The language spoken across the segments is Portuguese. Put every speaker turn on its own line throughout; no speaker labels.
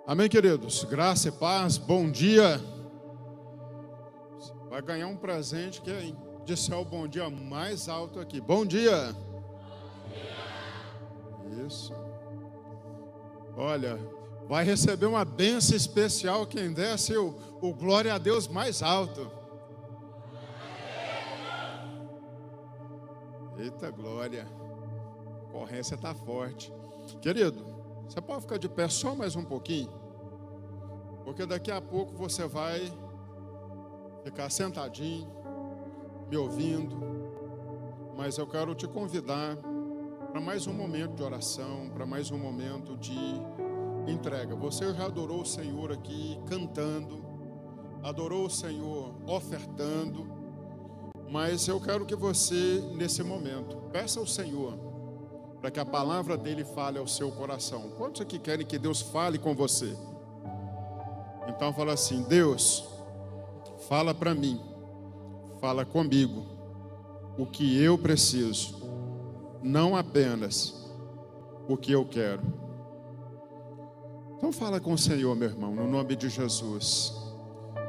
Amém, queridos? Graça e paz, bom dia. Vai ganhar um presente que é disser o bom dia mais alto aqui. Bom dia. Isso. Olha, vai receber uma bênção especial quem desce o glória a Deus mais alto. Eita glória. A concorrência está forte. Querido, você pode ficar de pé só mais um pouquinho? Porque daqui a pouco você vai ficar sentadinho, me ouvindo. Mas eu quero te convidar para mais um momento de oração, para mais um momento de entrega. Você já adorou o Senhor aqui cantando, adorou o Senhor ofertando, mas eu quero que você, nesse momento, peça ao Senhor para que a palavra dele fale ao seu coração. Quantos aqui querem que Deus fale com você? Então fala assim: Deus, fala para mim, fala comigo o que eu preciso, não apenas o que eu quero. Então fala com o Senhor, meu irmão, no nome de Jesus.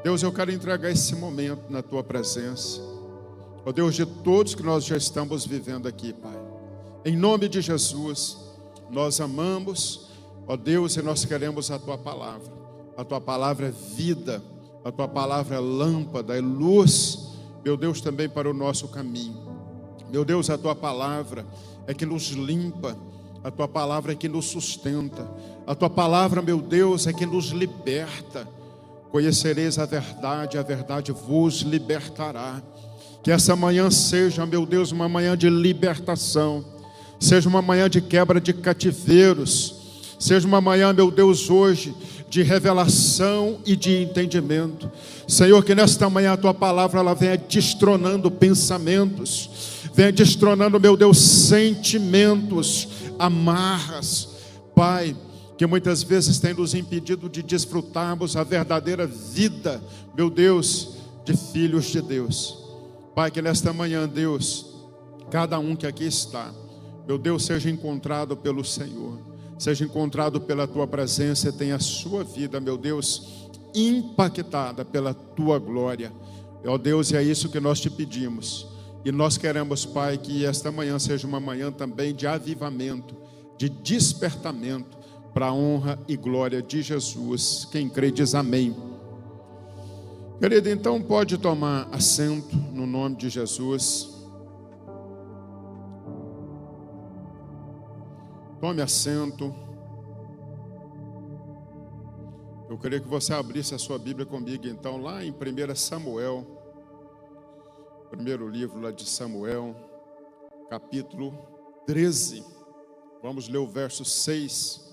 Deus, eu quero entregar esse momento na tua presença, ó Deus, de todos que nós já estamos vivendo aqui, Pai. Em nome de Jesus, nós amamos, ó Deus, e nós queremos a tua palavra. A tua palavra é vida, a tua palavra é lâmpada, é luz, meu Deus, também para o nosso caminho. Meu Deus, a tua palavra é que nos limpa, a tua palavra é que nos sustenta, a tua palavra, meu Deus, é que nos liberta. Conhecereis a verdade vos libertará. Que essa manhã seja, meu Deus, uma manhã de libertação, seja uma manhã de quebra de cativeiros, seja uma manhã, meu Deus, hoje, de revelação e de entendimento. Senhor, que nesta manhã a tua palavra ela venha destronando pensamentos, venha destronando, meu Deus, sentimentos, amarras, Pai, que muitas vezes tem nos impedido de desfrutarmos a verdadeira vida, meu Deus, de filhos de Deus. Pai, que nesta manhã, Deus, cada um que aqui está, meu Deus, seja encontrado pelo Senhor, seja encontrado pela tua presença e tenha a sua vida, meu Deus, impactada pela tua glória. Ó Deus, e é isso que nós te pedimos. E nós queremos, Pai, que esta manhã seja uma manhã também de avivamento, de despertamento para a honra e glória de Jesus. Quem crê diz amém. Querido, então pode tomar assento no nome de Jesus. Tome assento. Eu queria que você abrisse a sua Bíblia comigo, então, lá em 1 Samuel, primeiro livro lá de Samuel, capítulo 13. Vamos ler o verso 6.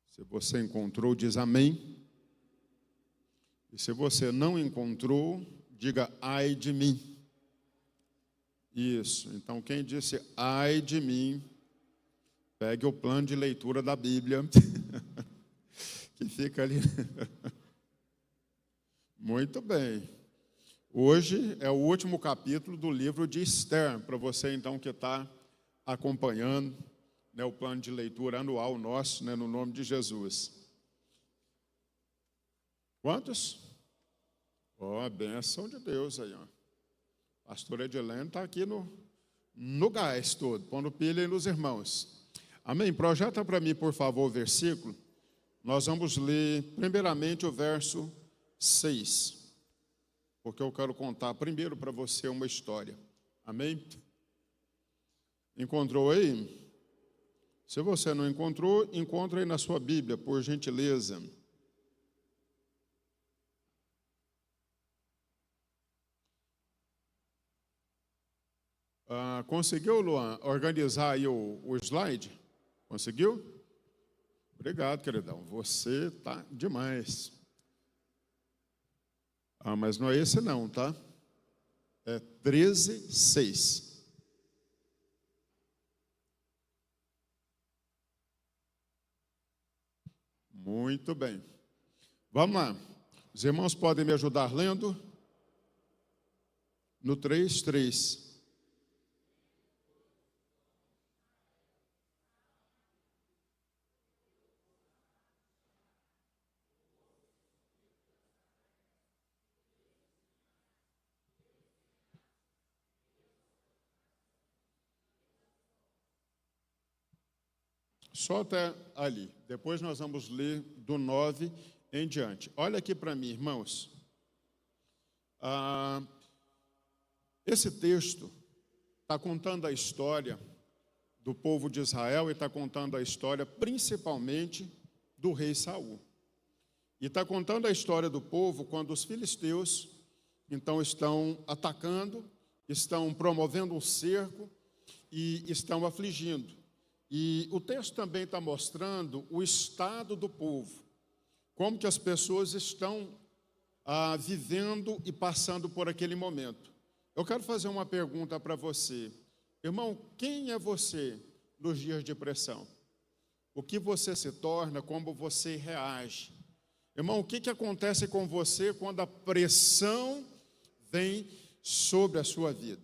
Se você encontrou, diz amém. E se você não encontrou, diga ai de mim. Isso, então quem disse ai de mim, pegue o plano de leitura da Bíblia, que fica ali. Muito bem. Hoje é o último capítulo do livro de Esther, para você então que está acompanhando, né, o plano de leitura anual nosso, né, no nome de Jesus. Quantos? A bênção de Deus aí, ó. Pastor Edilene está aqui no gás todo, pondo pilha aí nos irmãos. Amém? Projeta para mim, por favor, o versículo. Nós vamos ler primeiramente o verso 6. Porque eu quero contar primeiro para você uma história. Amém? Encontrou aí? Se você não encontrou, encontra aí na sua Bíblia, por gentileza. Conseguiu, Luan, organizar aí o slide? Conseguiu? Obrigado, queridão. Você tá demais. Mas não é esse não, tá? É 13:6. Muito bem. Vamos lá. Os irmãos podem me ajudar lendo? No 3:3. Só até ali. Depois nós vamos ler do 9 em diante. Olha aqui para mim, irmãos. Esse texto está contando a história do povo de Israel e está contando a história principalmente do rei Saul. E está contando a história do povo quando os filisteus, então, estão atacando, estão promovendo um cerco e estão afligindo. E o texto também está mostrando o estado do povo, como que as pessoas estão vivendo e passando por aquele momento. Eu quero fazer uma pergunta para você. Irmão, quem é você nos dias de pressão? O que você se torna, como você reage? Irmão, o que acontece com você quando a pressão vem sobre a sua vida?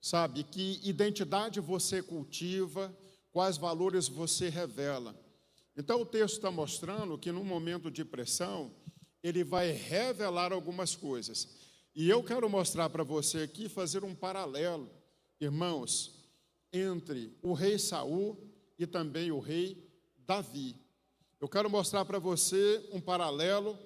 Sabe, que identidade você cultiva, quais valores você revela. Então o texto está mostrando que no momento de pressão, ele vai revelar algumas coisas. E eu quero mostrar para você aqui, fazer um paralelo, irmãos, entre o rei Saul e também o rei Davi. Eu quero mostrar para você um paralelo,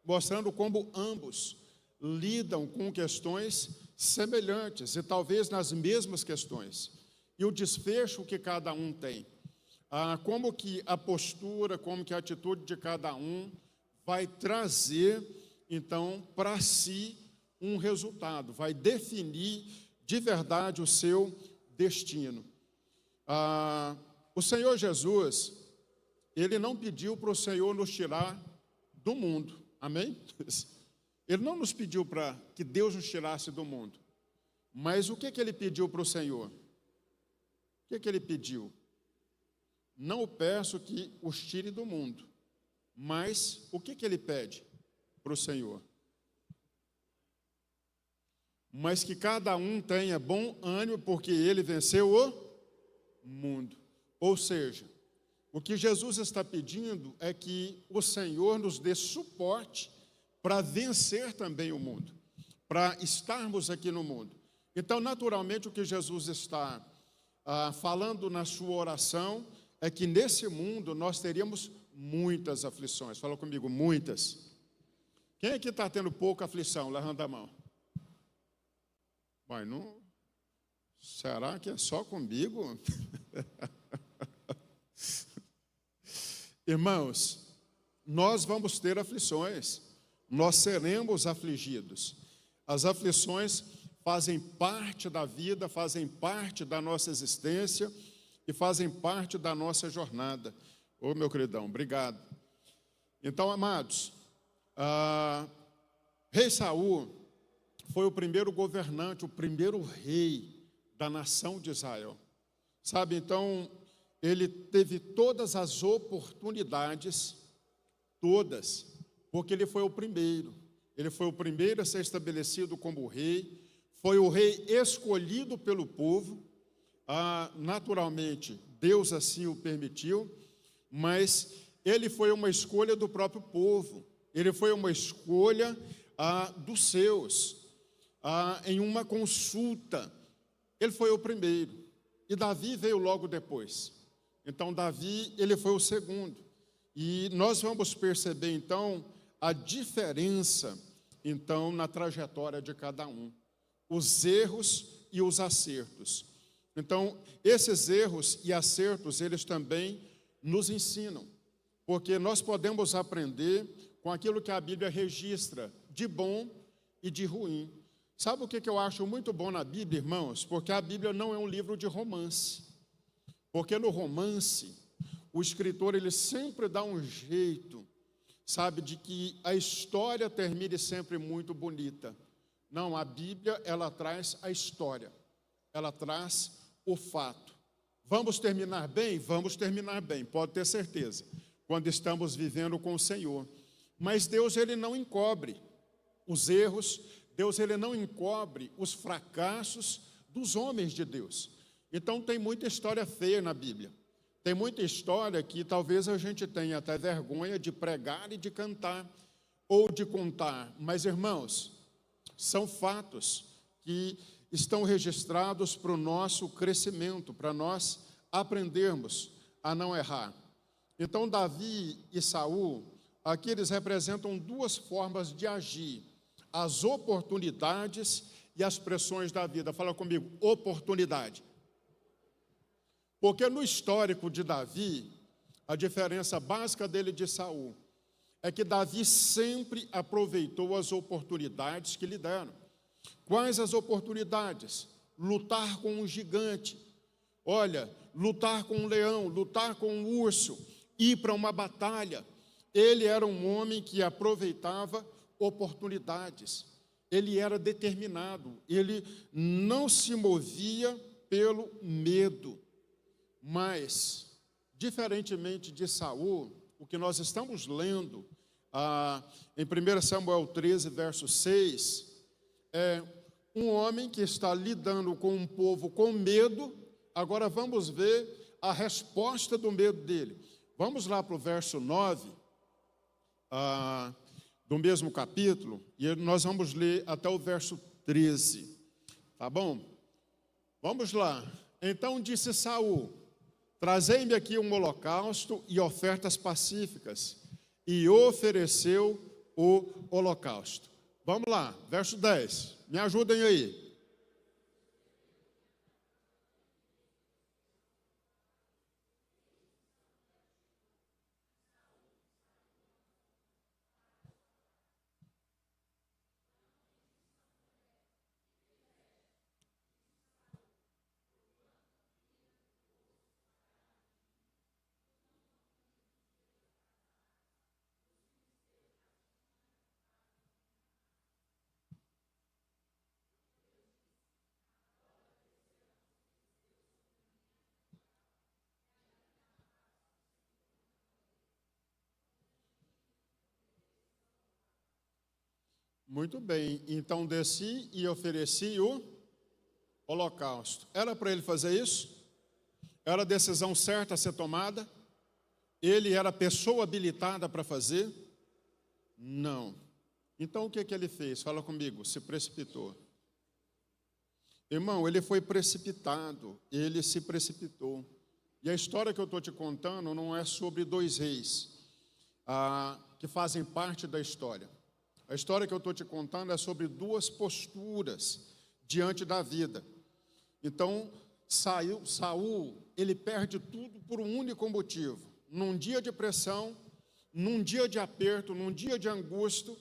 mostrando como ambos lidam com questões semelhantes e talvez nas mesmas questões. E o desfecho que cada um tem. Como que a postura, como que a atitude de cada um vai trazer, então, para si um resultado, vai definir de verdade o seu destino. O Senhor Jesus, Ele não pediu para o Senhor nos tirar do mundo, amém? Ele não nos pediu para que Deus nos tirasse do mundo, mas o que Ele pediu para o Senhor? O que Ele pediu? Não peço que os tire do mundo, mas o que Ele pede para o Senhor? Mas que cada um tenha bom ânimo, porque Ele venceu o mundo. Ou seja, o que Jesus está pedindo é que o Senhor nos dê suporte para vencer também o mundo, para estarmos aqui no mundo. Então, naturalmente, o que Jesus está falando na sua oração é que nesse mundo nós teríamos muitas aflições. Fala comigo, muitas. Quem aqui está tendo pouca aflição? Levanta a mão. Mas não... Será que é só comigo? Irmãos, nós vamos ter aflições, nós seremos afligidos. As aflições fazem parte da vida, fazem parte da nossa existência e fazem parte da nossa jornada. Ô, meu queridão, obrigado. Então, amados, rei Saul foi o primeiro governante, o primeiro rei da nação de Israel. Sabe, então, ele teve todas as oportunidades, todas, porque ele foi o primeiro. Ele foi o primeiro a ser estabelecido como rei, foi o rei escolhido pelo povo. Naturalmente, Deus assim o permitiu, mas ele foi uma escolha do próprio povo, ele foi uma escolha dos seus, em uma consulta. Ele foi o primeiro, e Davi veio logo depois. Então, Davi, ele foi o segundo. E nós vamos perceber, então, a diferença, então, na trajetória de cada um. Os erros e os acertos. Então, esses erros e acertos, eles também nos ensinam. Porque nós podemos aprender com aquilo que a Bíblia registra, de bom e de ruim. Sabe o que eu acho muito bom na Bíblia, irmãos? Porque a Bíblia não é um livro de romance. Porque no romance, o escritor, ele sempre dá um jeito, sabe, de que a história termine sempre muito bonita. Não, a Bíblia, ela traz a história, ela traz o fato. Vamos terminar bem? Vamos terminar bem, pode ter certeza, quando estamos vivendo com o Senhor. Mas Deus, ele não encobre os erros, Deus, ele não encobre os fracassos dos homens de Deus. Então, tem muita história feia na Bíblia. Tem muita história que talvez a gente tenha até vergonha de pregar e de cantar, ou de contar. Mas, irmãos, são fatos que estão registrados para o nosso crescimento, para nós aprendermos a não errar. Então, Davi e Saul, aqui eles representam duas formas de agir: as oportunidades e as pressões da vida. Fala comigo, oportunidade. Porque no histórico de Davi, a diferença básica dele de Saul é que Davi sempre aproveitou as oportunidades que lhe deram. Quais as oportunidades? Lutar com um gigante. Olha, lutar com um leão, lutar com um urso, ir para uma batalha. Ele era um homem que aproveitava oportunidades. Ele era determinado. Ele não se movia pelo medo. Mas, diferentemente de Saul, o que nós estamos lendo em 1 Samuel 13, verso 6, é um homem que está lidando com um povo com medo. Agora vamos ver a resposta do medo dele. Vamos lá para o verso 9, do mesmo capítulo, e nós vamos ler até o verso 13, tá bom? Vamos lá. Então disse Saul: trazei-me aqui um holocausto e ofertas pacíficas, e ofereceu o holocausto. Vamos lá, verso 10, me ajudem aí. Muito bem, então desci e ofereci o holocausto. Era para ele fazer isso? Era a decisão certa a ser tomada? Ele era a pessoa habilitada para fazer? Não. Então o que ele fez? Fala comigo, se precipitou. Irmão, ele foi precipitado, ele se precipitou. E a história que eu estou te contando não é sobre dois reis que fazem parte da história. A história que eu estou te contando é sobre duas posturas diante da vida. Então, Saul, ele perde tudo por um único motivo. Num dia de pressão, num dia de aperto, num dia de angústia,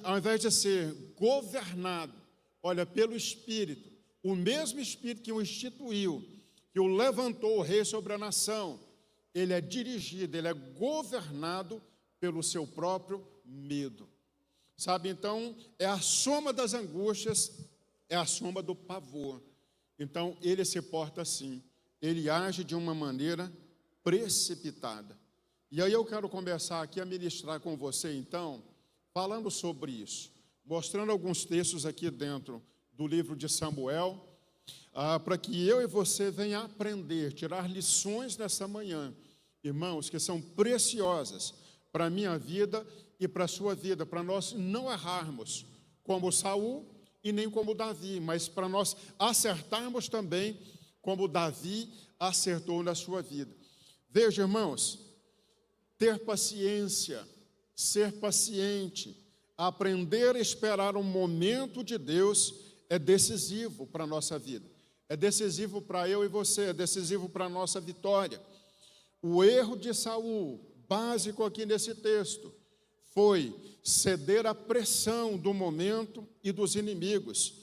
ao invés de ser governado, olha, pelo Espírito, o mesmo Espírito que o instituiu, que o levantou o rei sobre a nação, ele é dirigido, ele é governado pelo seu próprio medo. Sabe, então, é a soma das angústias, é a soma do pavor. Então, ele se porta assim, ele age de uma maneira precipitada. E aí eu quero começar aqui a ministrar com você, então, falando sobre isso, mostrando alguns textos aqui dentro do livro de Samuel, para que eu e você venham aprender, tirar lições nessa manhã, irmãos, que são preciosas para a minha vida e para a sua vida, para nós não errarmos como Saul e nem como Davi, mas para nós acertarmos também como Davi acertou na sua vida. Veja, irmãos, ter paciência, ser paciente, aprender a esperar um momento de Deus é decisivo para a nossa vida, é decisivo para eu e você, é decisivo para a nossa vitória. O erro de Saul, básico aqui nesse texto, foi ceder à pressão do momento e dos inimigos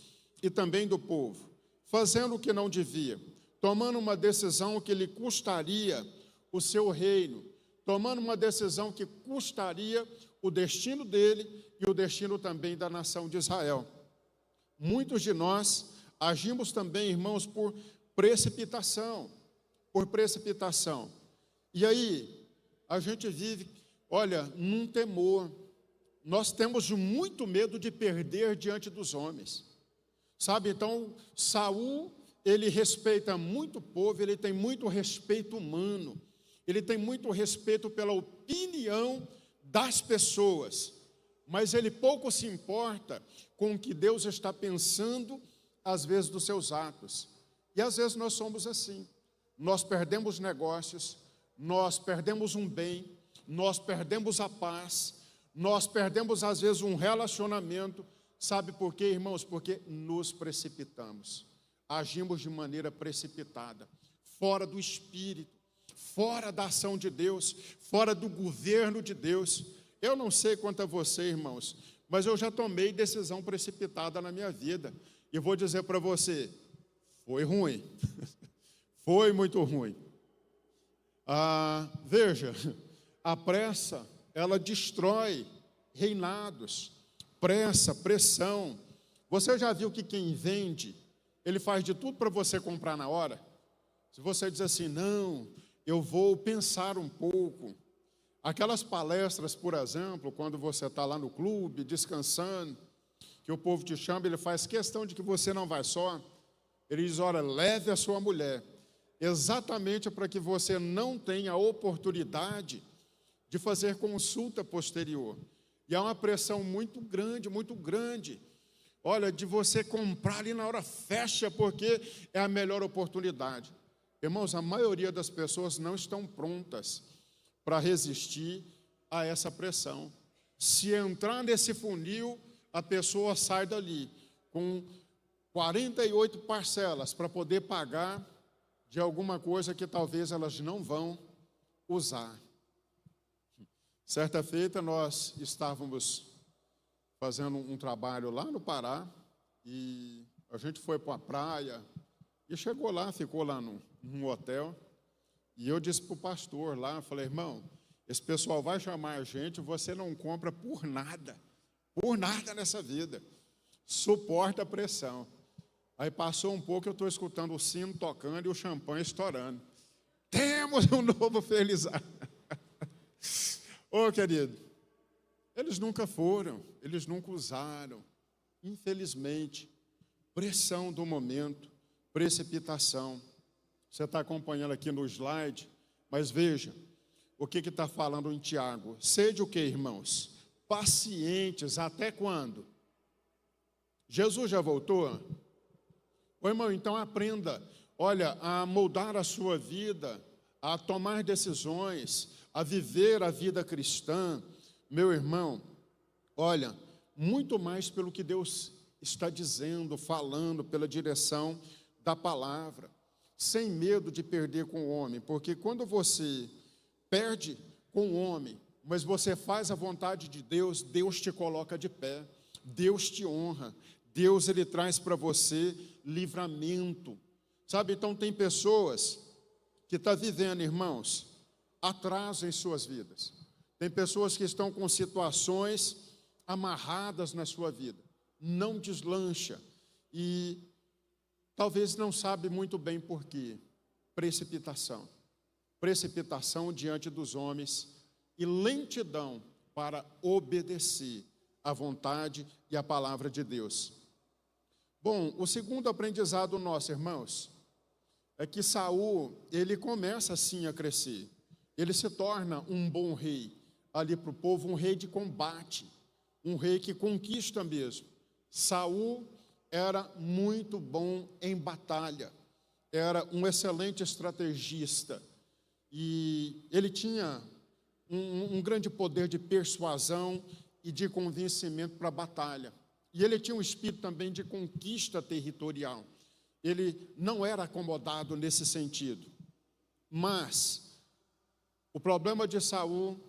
e também do povo, fazendo o que não devia, tomando uma decisão que lhe custaria o seu reino, tomando uma decisão que custaria o destino dele e o destino também da nação de Israel. Muitos de nós agimos também, irmãos, por precipitação, E aí, a gente vive, olha, num temor. Nós temos muito medo de perder diante dos homens. Sabe, então, Saul, ele respeita muito o povo, ele tem muito respeito humano, ele tem muito respeito pela opinião das pessoas, mas ele pouco se importa com o que Deus está pensando, às vezes, dos seus atos. E às vezes nós somos assim. nós perdemos negócios, nós perdemos um bem, nós perdemos a paz, nós perdemos às vezes um relacionamento. Sabe por quê, irmãos? Porque nos precipitamos, agimos de maneira precipitada, fora do Espírito, fora da ação de Deus, fora do governo de Deus. Eu não sei quanto a você, irmãos, mas eu já tomei decisão precipitada na minha vida, e vou dizer para você, foi ruim, foi muito ruim. Veja, a pressa, ela destrói reinados, pressa, pressão. Você já viu que quem vende, ele faz de tudo para você comprar na hora? Se você diz assim, não, eu vou pensar um pouco. Aquelas palestras, por exemplo, quando você está lá no clube, descansando, que o povo te chama, ele faz questão de que você não vai só. Ele diz, olha, leve a sua mulher, exatamente para que você não tenha a oportunidade de fazer consulta posterior. E há uma pressão muito grande, olha, de você comprar ali na hora, fecha, porque é a melhor oportunidade. Irmãos, a maioria das pessoas não estão prontas para resistir a essa pressão. Se entrar nesse funil, a pessoa sai dali com 48 parcelas para poder pagar de alguma coisa que talvez elas não vão usar. Certa feita, nós estávamos fazendo um trabalho lá no Pará, e a gente foi para a praia, e chegou lá, ficou lá num hotel, e eu disse para o pastor lá, falei, irmão, esse pessoal vai chamar a gente, você não compra por nada nessa vida, suporta a pressão. Aí passou um pouco, eu estou escutando o sino tocando e o champanhe estourando. Temos um novo Felizardo. Ô, querido, eles nunca foram, eles nunca usaram. Infelizmente, pressão do momento, precipitação. Você está acompanhando aqui no slide, mas veja, o que está falando em Tiago? Sede o que, irmãos? Pacientes, até quando? Jesus já voltou? Ô, irmão, então aprenda, olha, a moldar a sua vida, a tomar decisões, a viver a vida cristã. Meu irmão, olha, muito mais pelo que Deus está dizendo, falando, pela direção da palavra, sem medo de perder com o homem, porque quando você perde com o homem, mas você faz a vontade de Deus, Deus te coloca de pé, Deus te honra, Deus, ele traz para você livramento, sabe? Então tem pessoas que estão vivendo, irmãos, atraso em suas vidas. Tem pessoas que estão com situações amarradas na sua vida, não deslancha, e talvez não sabe muito bem por quê. Precipitação diante dos homens e lentidão para obedecer à vontade e à palavra de Deus. Bom, o segundo aprendizado nosso, irmãos, é que Saul, ele começa assim a crescer. Ele se torna um bom rei ali para o povo, um rei de combate, um rei que conquista mesmo. Saul era muito bom em batalha, era um excelente estrategista, e ele tinha um grande poder de persuasão e de convencimento para a batalha. E ele tinha um espírito também de conquista territorial. Ele não era acomodado nesse sentido. Mas o problema de Saul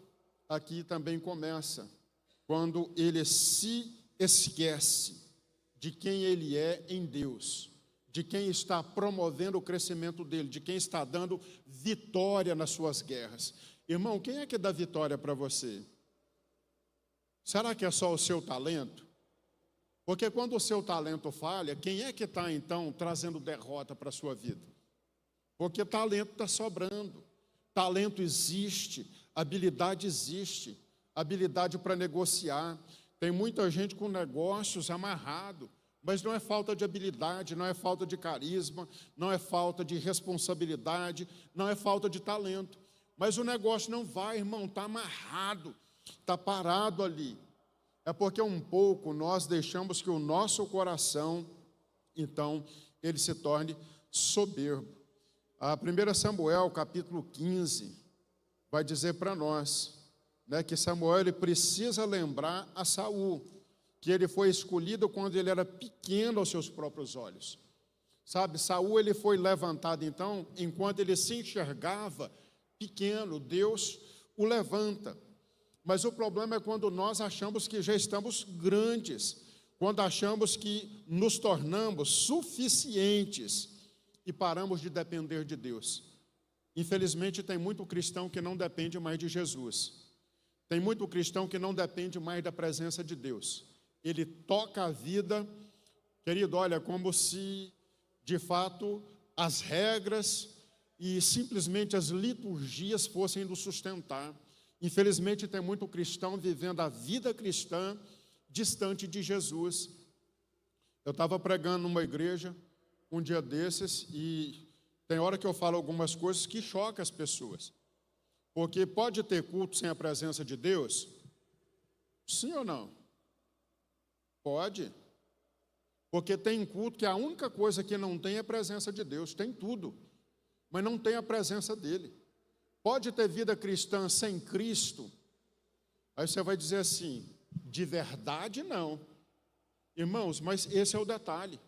aqui também começa quando ele se esquece de quem ele é em Deus, de quem está promovendo o crescimento dele, de quem está dando vitória nas suas guerras. Irmão, quem é que dá vitória para você? Será que é só o seu talento? Porque quando o seu talento falha, quem é que está então trazendo derrota para a sua vida? Porque talento está sobrando, talento existe, habilidade existe, habilidade para negociar. Tem muita gente com negócios amarrado, mas não é falta de habilidade, não é falta de carisma, não é falta de responsabilidade, não é falta de talento. Mas o negócio não vai, irmão, está amarrado, está parado ali. É porque um pouco nós deixamos que o nosso coração, então, ele se torne soberbo. A 1 Samuel, capítulo 15, vai dizer para nós, né, que Samuel ele precisa lembrar a Saul, que ele foi escolhido quando ele era pequeno aos seus próprios olhos. Sabe, Saul ele foi levantado então, enquanto ele se enxergava pequeno, Deus o levanta. Mas o problema é quando nós achamos que já estamos grandes, quando achamos que nos tornamos suficientes e paramos de depender de Deus. Infelizmente, tem muito cristão que não depende mais de Jesus. Tem muito cristão que não depende mais da presença de Deus. Ele toca a vida, querido, olha, como se, de fato, as regras e simplesmente as liturgias fossem nos sustentar. Infelizmente, tem muito cristão vivendo a vida cristã distante de Jesus. Eu estava pregando numa igreja um dia desses e tem hora que eu falo algumas coisas que chocam as pessoas. Porque pode ter culto sem a presença de Deus? Sim ou não? Pode. Porque tem culto que a única coisa que não tem é a presença de Deus. Tem tudo, mas não tem a presença dele. Pode ter vida cristã sem Cristo? Aí você vai dizer assim, de verdade não. Irmãos, mas esse é o detalhe.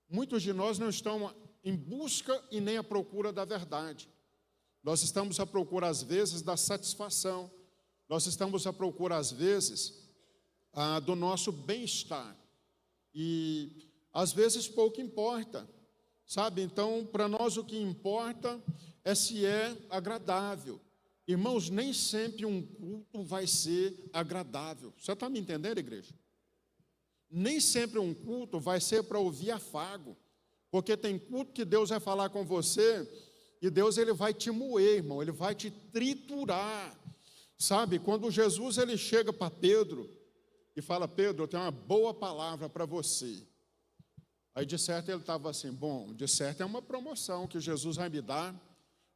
Muitos de nós não estão em busca e nem à procura da verdade. Nós estamos à procura, às vezes, da satisfação. Nós estamos à procura, às vezes, do nosso bem-estar. E, às vezes, pouco importa. Sabe? Então, para nós o que importa é se é agradável. Irmãos, nem sempre um culto vai ser agradável. Você está me entendendo, igreja? Nem sempre um culto vai ser para ouvir afago. Porque tem culto que Deus vai falar com você e Deus ele vai te moer, irmão, ele vai te triturar. Sabe, quando Jesus ele chega para Pedro e fala, Pedro, eu tenho uma boa palavra para você. Aí de certo ele estava assim, bom, de certo é uma promoção que Jesus vai me dar,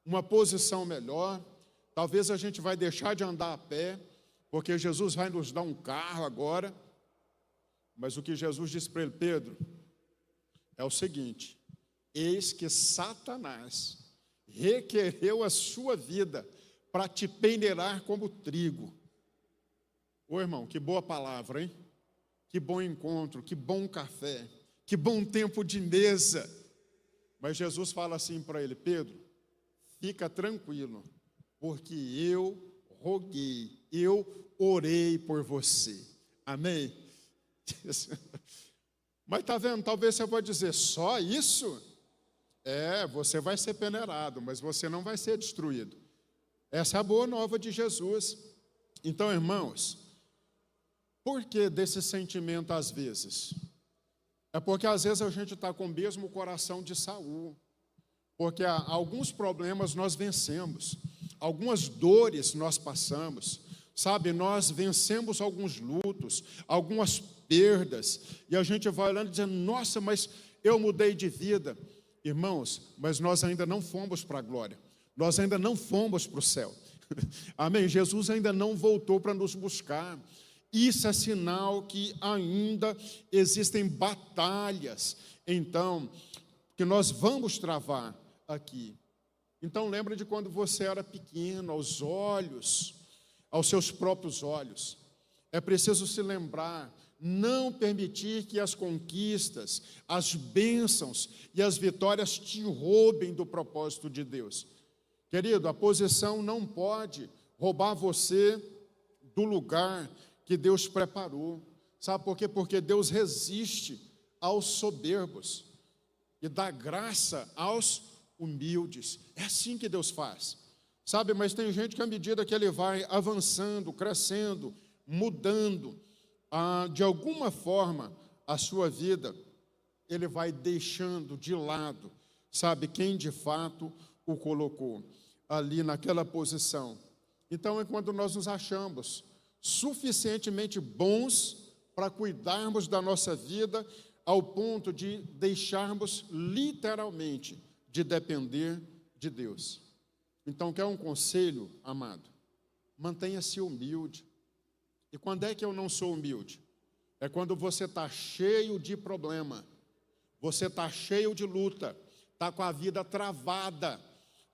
uma posição melhor, talvez a gente vai deixar de andar a pé, porque Jesus vai nos dar um carro agora. Mas o que Jesus disse para ele, Pedro, é o seguinte, eis que Satanás requereu a sua vida para te peneirar como trigo. Ô irmão, que boa palavra, hein? Que bom encontro, que bom café, que bom tempo de mesa. Mas Jesus fala assim para ele, Pedro, fica tranquilo, porque eu roguei, eu orei por você. Amém? Mas está vendo, talvez você vai dizer, só isso? Você vai ser peneirado, mas você não vai ser destruído. Essa é a boa nova de Jesus. Então, irmãos, por que desse sentimento às vezes? É porque às vezes a gente está com o mesmo coração de Saul. Porque alguns problemas nós vencemos, algumas dores nós passamos, sabe, nós vencemos alguns lutos, algumas perdas, e a gente vai olhando e dizendo, nossa, mas eu mudei de vida. Irmãos, mas nós ainda não fomos para a glória, nós ainda não fomos para o céu. Amém? Jesus ainda não voltou para nos buscar. Isso é sinal que ainda existem batalhas, então, que nós vamos travar aqui. Então, lembra de quando você era pequeno, aos seus próprios olhos. É preciso se lembrar, não permitir que as conquistas, as bênçãos e as vitórias te roubem do propósito de Deus. Querido, a posição não pode roubar você do lugar que Deus preparou. Sabe por quê? Porque Deus resiste aos soberbos e dá graça aos humildes. É assim que Deus faz. Sabe, mas tem gente que à medida que ele vai avançando, crescendo, mudando, de alguma forma, a sua vida, ele vai deixando de lado, sabe, quem de fato o colocou ali naquela posição. Então é quando nós nos achamos suficientemente bons para cuidarmos da nossa vida, ao ponto de deixarmos literalmente de depender de Deus. Então, quer um conselho, amado? Mantenha-se humilde. E quando é que eu não sou humilde? É quando você está cheio de problema, você está cheio de luta, está com a vida travada,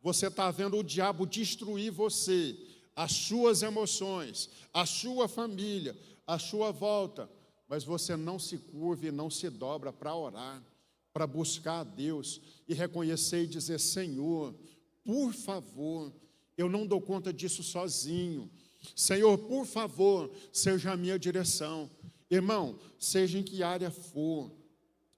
você está vendo o diabo destruir você, as suas emoções, a sua família, a sua volta, mas você não se curva e não se dobra para orar, para buscar a Deus e reconhecer e dizer: Senhor, por favor, eu não dou conta disso sozinho. Senhor, por favor, seja a minha direção. Irmão, seja em que área for,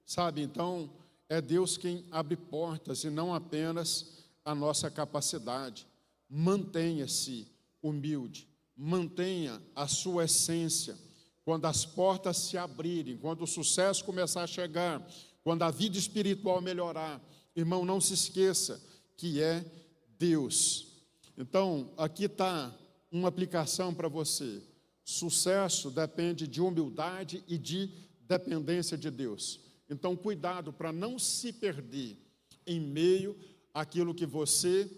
sabe? Então, é Deus quem abre portas e não apenas a nossa capacidade. Mantenha-se humilde, mantenha a sua essência. Quando as portas se abrirem, quando o sucesso começar a chegar, quando a vida espiritual melhorar, irmão, não se esqueça que é Deus. Então, aqui está uma aplicação para você. Sucesso depende de humildade e de dependência de Deus. Então, cuidado para não se perder em meio àquilo que você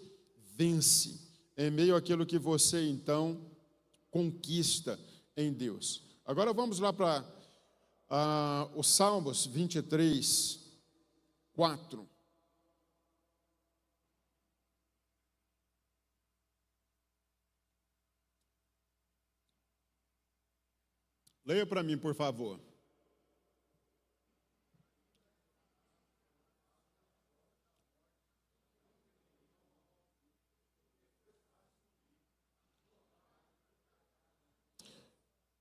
vence, em meio àquilo que você, então, conquista em Deus. Agora vamos lá para os Salmos 23, 4. Leia para mim, por favor.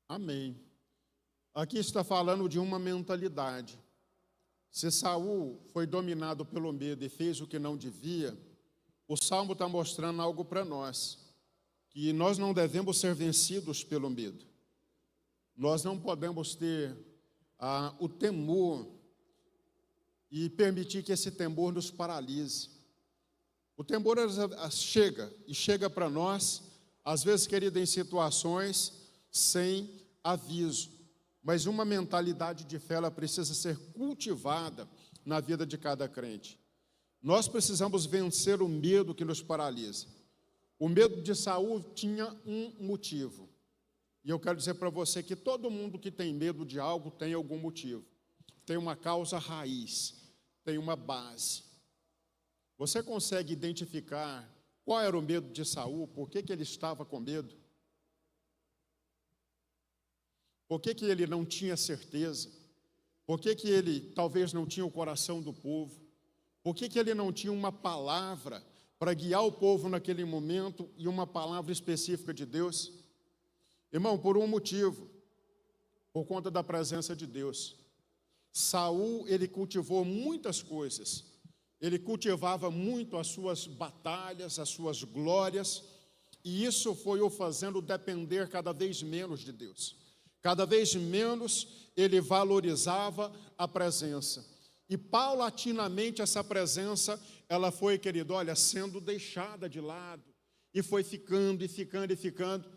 Amém. Aqui está falando de uma mentalidade. Se Saul foi dominado pelo medo e fez o que não devia, o Salmo está mostrando algo para nós, que nós não devemos ser vencidos pelo medo. Nós não podemos ter o temor e permitir que esse temor nos paralise. O temor chega para nós, às vezes, querido, em situações sem aviso. Mas uma mentalidade de fé, ela precisa ser cultivada na vida de cada crente. Nós precisamos vencer o medo que nos paralisa. O medo de Saul tinha um motivo. E eu quero dizer para você que todo mundo que tem medo de algo tem algum motivo. Tem uma causa raiz, tem uma base. Você consegue identificar qual era o medo de Saul? Por que ele estava com medo? Por que ele não tinha certeza? Por que ele talvez não tinha o coração do povo? Por que ele não tinha uma palavra para guiar o povo naquele momento e uma palavra específica de Deus? Irmão, por um motivo, por conta da presença de Deus. Saul, ele cultivou muitas coisas. Ele cultivava muito as suas batalhas, as suas glórias, e isso foi o fazendo depender cada vez menos de Deus. Cada vez menos ele valorizava a presença. E paulatinamente essa presença, ela foi, querido, olha, sendo deixada de lado. E foi ficando, e ficando, e ficando.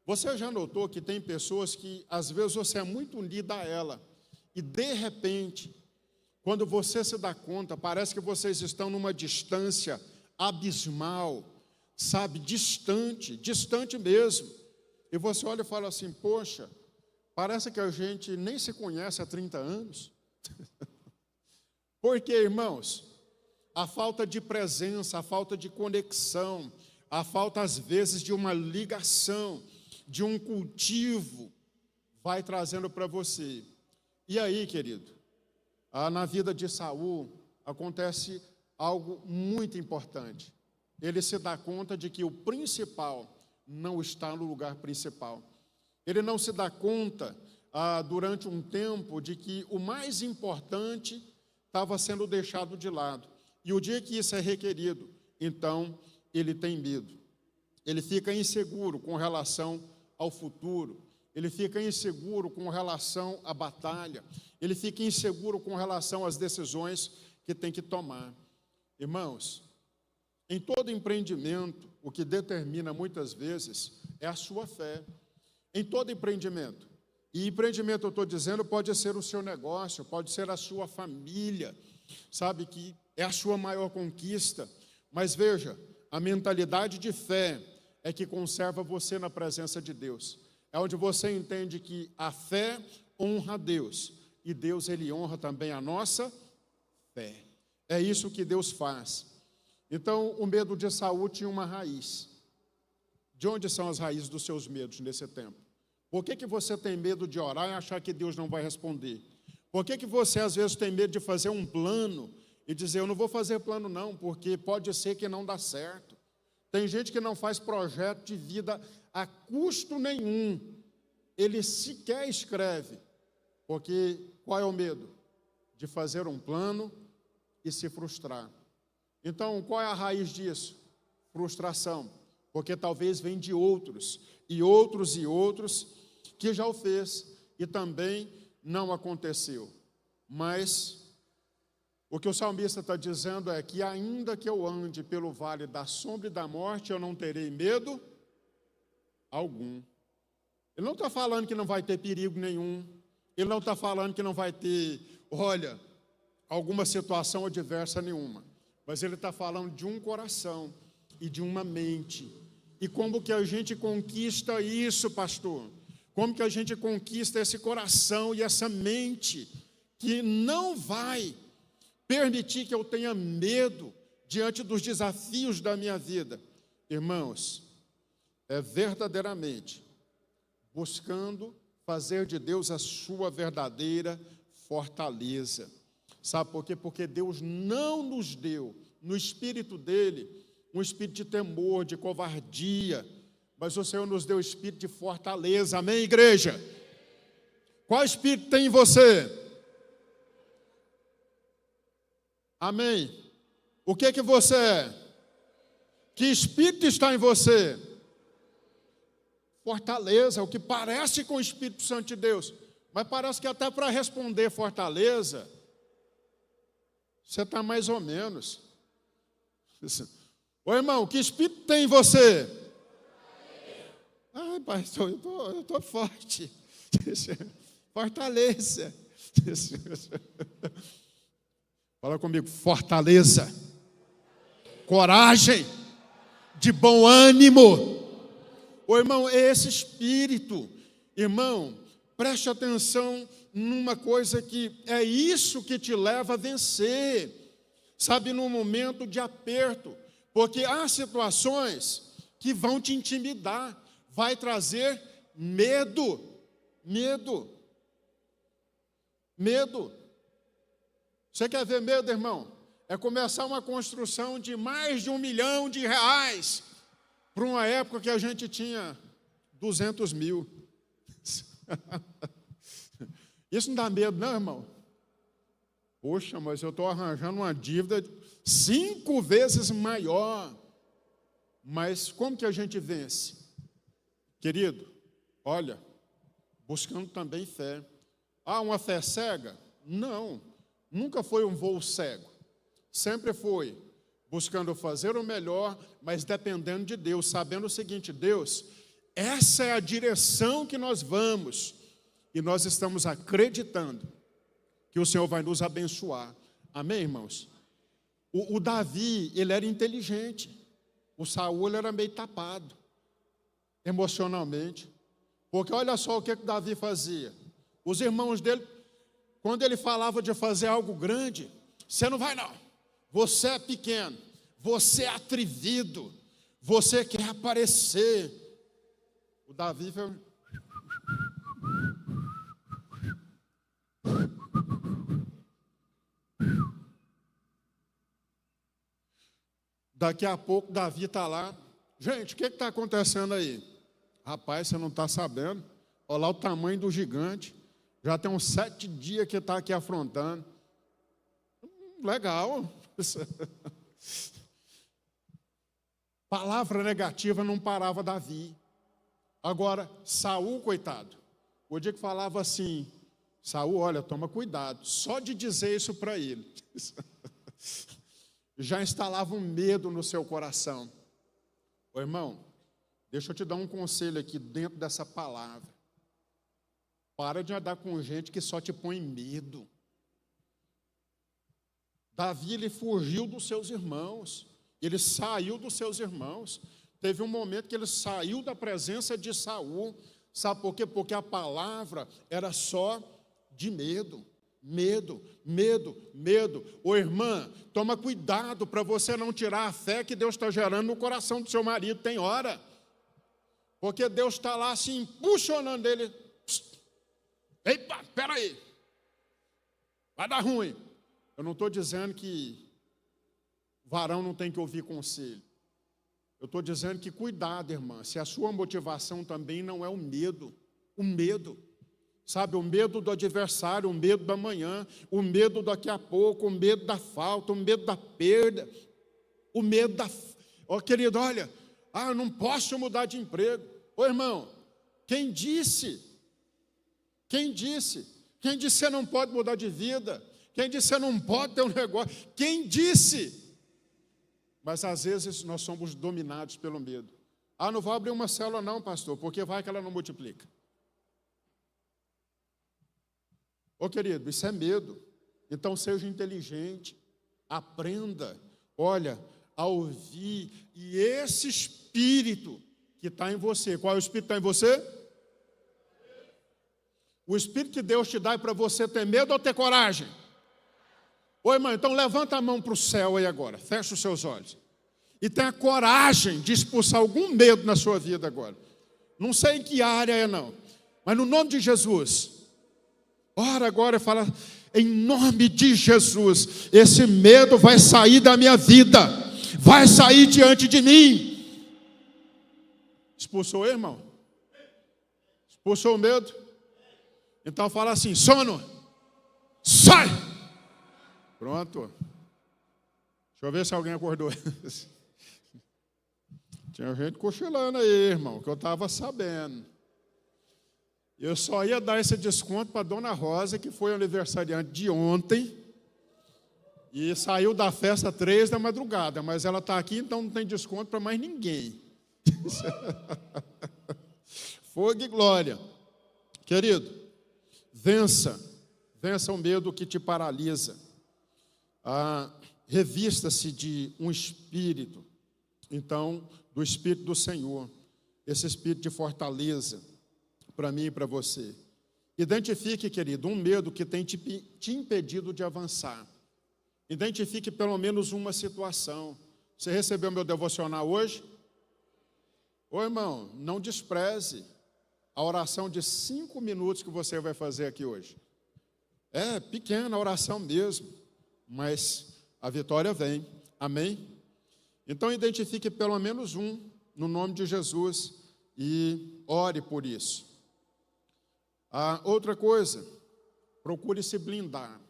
Você já notou que tem pessoas que, às vezes, você é muito unida a ela. E, de repente, quando você se dá conta, parece que vocês estão numa distância abismal, sabe, distante mesmo. E você olha e fala assim, poxa, parece que a gente nem se conhece há 30 anos. Porque, irmãos, a falta de presença, a falta de conexão, a falta, às vezes, de uma ligação, de um cultivo, vai trazendo para você. E aí, querido, na vida de Saul, acontece algo muito importante. Ele se dá conta de que o principal não está no lugar principal. Ele não se dá conta, durante um tempo, de que o mais importante estava sendo deixado de lado. E o dia que isso é requerido, então, ele tem medo. Ele fica inseguro com relação ao futuro. Ele fica inseguro com relação à batalha. Ele fica inseguro com relação às decisões que tem que tomar. Irmãos, em todo empreendimento, o que determina muitas vezes é a sua fé. Em todo empreendimento. E empreendimento, eu estou dizendo, pode ser o seu negócio, pode ser a sua família, sabe, que é a sua maior conquista. Mas veja, a mentalidade de fé é que conserva você na presença de Deus. É onde você entende que a fé honra a Deus. E Deus, Ele honra também a nossa fé. É isso que Deus faz. Então, o medo de Saul tinha uma raiz. De onde são as raízes dos seus medos nesse tempo? Por que você tem medo de orar e achar que Deus não vai responder? Por que você, às vezes, tem medo de fazer um plano e dizer, eu não vou fazer plano não, porque pode ser que não dá certo. Tem gente que não faz projeto de vida a custo nenhum. Ele sequer escreve. Porque qual é o medo? De fazer um plano e se frustrar. Então, qual é a raiz disso? Frustração. Porque talvez vem de outros, e outros, que já o fez, e também não aconteceu. Mas o que o salmista está dizendo é que ainda que eu ande pelo vale da sombra e da morte, eu não terei medo algum. Ele não está falando que não vai ter perigo nenhum. Ele não está falando que não vai ter, alguma situação adversa nenhuma. Mas ele está falando de um coração e de uma mente. E como que a gente conquista isso, pastor? Como que a gente conquista esse coração e essa mente que não vai permitir que eu tenha medo diante dos desafios da minha vida? Irmãos, é verdadeiramente buscando fazer de Deus a sua verdadeira fortaleza. Sabe por quê? Porque Deus não nos deu, no espírito dele, um espírito de temor, de covardia, mas o Senhor nos deu o espírito de fortaleza. Amém, igreja? Qual espírito tem em você? Amém? O que você é? Que espírito está em você? Fortaleza, o que parece com o Espírito Santo de Deus. Mas parece que até para responder fortaleza, você está mais ou menos. Ô irmão, que espírito tem em você? Ai, pastor, eu estou forte. Fortaleza. Fala comigo, fortaleza. Coragem. De bom ânimo. Ô irmão, é esse espírito. Irmão, preste atenção numa coisa que é isso que te leva a vencer. Sabe, num momento de aperto. Porque há situações que vão te intimidar. Vai trazer medo. Medo. Medo. Você quer ver medo, irmão? É começar uma construção de mais de R$1 milhão para uma época que a gente tinha 200 mil. Isso não dá medo, não, irmão? Poxa, mas eu estou arranjando uma dívida 5 vezes maior. Mas como que a gente vence? Querido, olha, buscando também fé. Ah, uma fé cega? Não, nunca foi um voo cego. Sempre foi buscando fazer o melhor, mas dependendo de Deus, sabendo o seguinte, Deus, essa é a direção que nós vamos, e nós estamos acreditando que o Senhor vai nos abençoar. Amém, irmãos? O Davi, ele era inteligente, o Saul ele era meio tapado, emocionalmente, porque olha só o que Davi fazia. Os irmãos dele, quando ele falava de fazer algo grande, você não vai não. Você é pequeno, você é atrevido, você quer aparecer. O Davi foi... Daqui a pouco Davi está lá. Gente, o que está acontecendo aí? Rapaz, você não está sabendo? Olha lá o tamanho do gigante. Já tem uns 7 dias que está aqui afrontando. Legal. Palavra negativa não parava Davi. Agora, Saul, coitado, o dia que falava assim, Saul, olha, toma cuidado, só de dizer isso para ele, já instalava um medo no seu coração. Ô irmão, deixa eu te dar um conselho aqui dentro dessa palavra. Para de andar com gente que só te põe medo. Davi, ele fugiu dos seus irmãos, ele saiu dos seus irmãos. Teve um momento que ele saiu da presença de Saul. Sabe por quê? Porque a palavra era só de medo. Medo, medo, medo. Ô irmã, toma cuidado para você não tirar a fé que Deus está gerando no coração do seu marido, tem hora. Porque Deus está lá assim, impulsionando ele. Eita, peraí, vai dar ruim. Eu não estou dizendo que varão não tem que ouvir conselho. Eu estou dizendo que cuidado, irmã, se a sua motivação também não é o medo. Sabe, o medo do adversário, o medo da manhã, o medo daqui a pouco, o medo da falta, o medo da perda, o medo da... Ó, querido, olha, eu não posso mudar de emprego. Ô, irmão, quem disse? Quem disse? Quem disse que você não pode mudar de vida? Quem disse que você não pode ter um negócio? Quem disse? Mas às vezes nós somos dominados pelo medo. Não vou abrir uma célula não, pastor, porque vai que ela não multiplica. Ô querido, isso é medo. Então seja inteligente, aprenda, olha, a ouvir. E esse espírito que está em você, qual é o espírito que está em você? O espírito que Deus te dá é para você ter medo ou ter coragem? Ô irmão, então levanta a mão para o céu aí agora, fecha os seus olhos. E tenha coragem de expulsar algum medo na sua vida agora. Não sei em que área é não, mas no nome de Jesus, ora agora e fala, em nome de Jesus, esse medo vai sair da minha vida, vai sair diante de mim. Expulsou, irmão? Expulsou o medo? Então fala assim, sono, sai! Pronto. Deixa eu ver se alguém acordou. Tinha gente cochilando aí, irmão, que eu estava sabendo. Eu só ia dar esse desconto para a dona Rosa, que foi aniversariante de ontem, e saiu da festa 3 da madrugada, mas ela está aqui, então não tem desconto para mais ninguém. Fogo e glória. Querido, vença o medo que te paralisa. Revista-se de um espírito, então, do Espírito do Senhor, esse espírito de fortaleza, para mim e para você. Identifique, querido, um medo que tem te impedido de avançar. Identifique pelo menos uma situação. Você recebeu meu devocional hoje? Ô irmão, não despreze a oração de 5 minutos que você vai fazer aqui hoje. É pequena a oração mesmo, mas a vitória vem. Amém? Então identifique pelo menos um, no nome de Jesus, e ore por isso. Outra coisa, procure se blindar.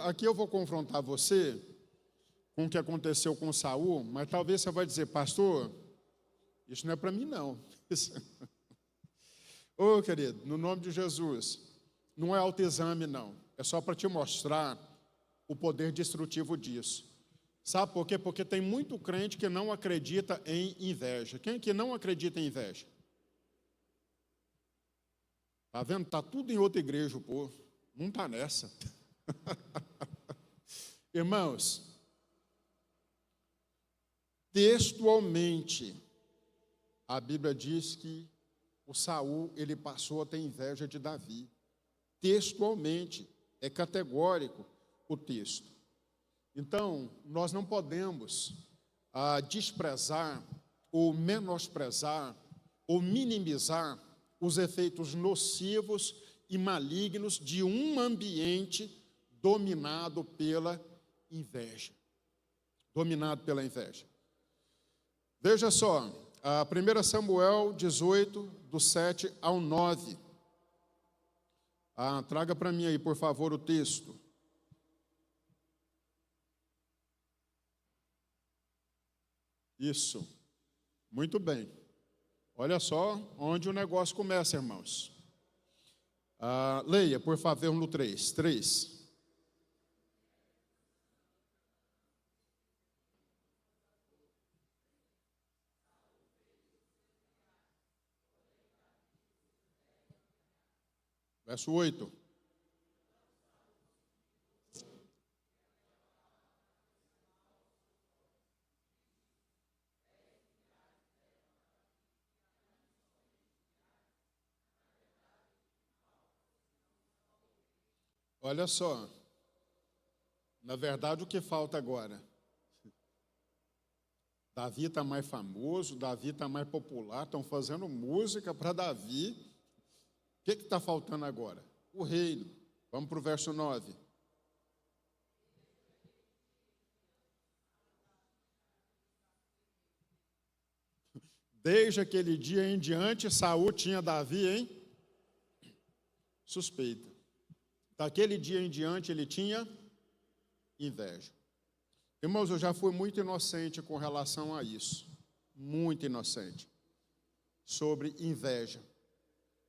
Aqui eu vou confrontar você com o que aconteceu com Saul, mas talvez você vai dizer, pastor, isso não é para mim não. Ô querido, no nome de Jesus, não é autoexame não, é só para te mostrar o poder destrutivo disso. Sabe por quê? Porque tem muito crente que não acredita em inveja. Quem que não acredita em inveja? Está vendo? Está tudo em outra igreja, o povo. Não está nessa. Irmãos, textualmente, a Bíblia diz que o Saul, ele passou a ter inveja de Davi. Textualmente, é categórico o texto. Então, nós não podemos desprezar, ou menosprezar, ou minimizar os efeitos nocivos e malignos de um ambiente dominado pela inveja. Dominado pela inveja. Veja só, 1 Samuel 18, do 7 ao 9. Traga para mim aí, por favor, o texto. Isso. Muito bem. Olha só onde o negócio começa, irmãos. Leia, por favor, no 3. 3. Verso 8. Olha só, na verdade o que falta agora? Davi está mais famoso, Davi está mais popular, estão fazendo música para Davi. O que está faltando agora? O reino. Vamos para o verso 9. Desde aquele dia em diante, Saul tinha Davi em suspeita. Daquele dia em diante, ele tinha inveja. Irmãos, eu já fui muito inocente com relação a isso. Muito inocente. Sobre inveja.